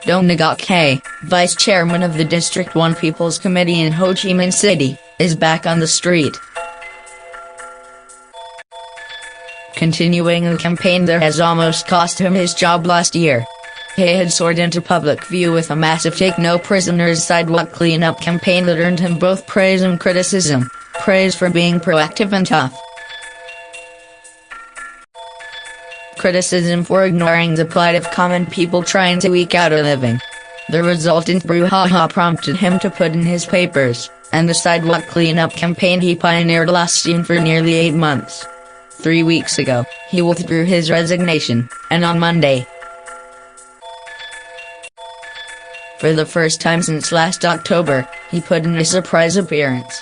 Doan Ngoc Hai, vice chairman of the District 1 People's Committee in Ho Chi Minh City, is back on the street. Continuing the campaign that has almost cost him his job last year. Hai had soared into public view with a massive Take No Prisoners sidewalk cleanup campaign that earned him both praise and criticism. Praise for being proactive and tough. Criticism for ignoring the plight of common people trying to eke out a living. The resultant brouhaha prompted him to put in his papers, and the sidewalk cleanup campaign he pioneered lasted for nearly 8 months. 3 weeks ago, he withdrew his resignation, and on Monday, for the first time since last October, he put in a surprise appearance.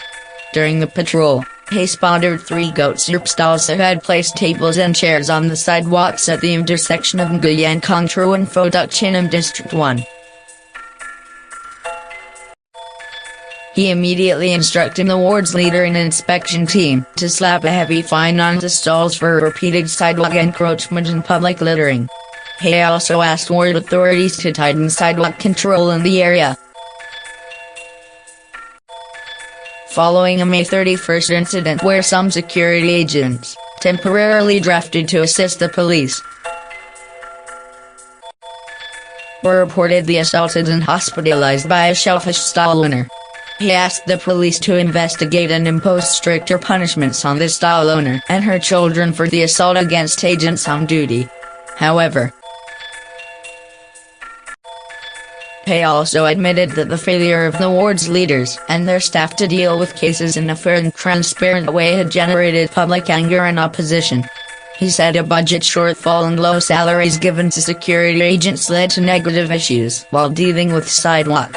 During the patrol, Hai spotted 3 goat soup stalls that had placed tables and chairs on the sidewalks at the intersection of Nguyen Cong and Pho Duc Chinh in District 1. He immediately instructed the ward's leader and inspection team to slap a heavy fine on the stalls for repeated sidewalk encroachment and public littering. Hai also asked ward authorities to tighten sidewalk control in the area. Following a May 31st incident where some security agents, temporarily drafted to assist the police, were reportedly assaulted and hospitalized by a shellfish stall owner. He asked the police to investigate and impose stricter punishments on the stall owner and her children for the assault against agents on duty. However, Hai also admitted that the failure of the ward's leaders and their staff to deal with cases in a fair and transparent way had generated public anger and opposition. He said a budget shortfall and low salaries given to security agents led to negative issues while dealing with sidewalk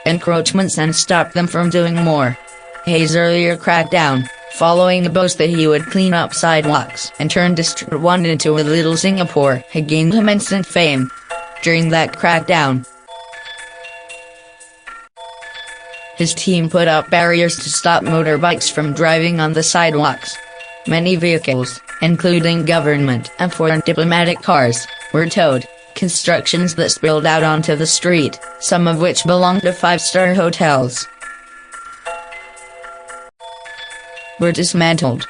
encroachments and stopped them from doing more. Hai's earlier crackdown, following the boast that he would clean up sidewalks and turn District 1 into a little Singapore, had gained him instant fame. During that crackdown, his team put up barriers to stop motorbikes from driving on the sidewalks. Many vehicles, including government and foreign diplomatic cars, were towed. Constructions that spilled out onto the street, some of which belonged to 5-star hotels, were dismantled.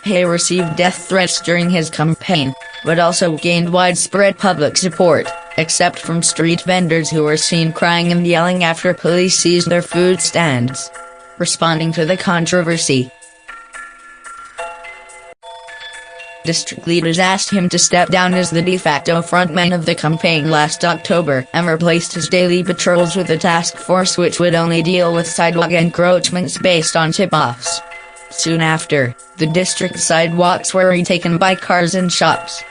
Hai received death threats during his campaign, but also gained widespread public support, except from street vendors who were seen crying and yelling after police seized their food stands. Responding to the controversy, district leaders asked him to step down as the de facto frontman of the campaign last October and replaced his daily patrols with a task force which would only deal with sidewalk encroachments based on tip-offs. Soon after, the district sidewalks were retaken by cars and shops,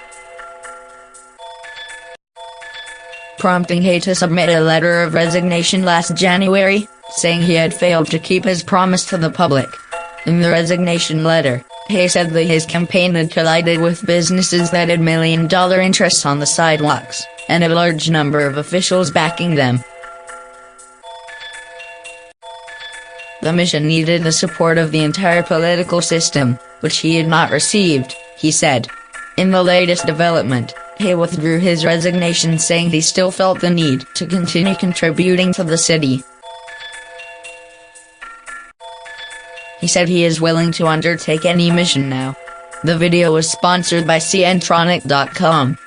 prompting Hai to submit a letter of resignation last January, saying he had failed to keep his promise to the public. In the resignation letter, Hai said that his campaign had collided with businesses that had million-dollar interests on the sidewalks, and a large number of officials backing them. The mission needed the support of the entire political system, which he had not received, he said. In the latest development, Hai withdrew his resignation, saying he still felt the need to continue contributing to the city. He said he is willing to undertake any mission now. The video was sponsored by Cientronic.com.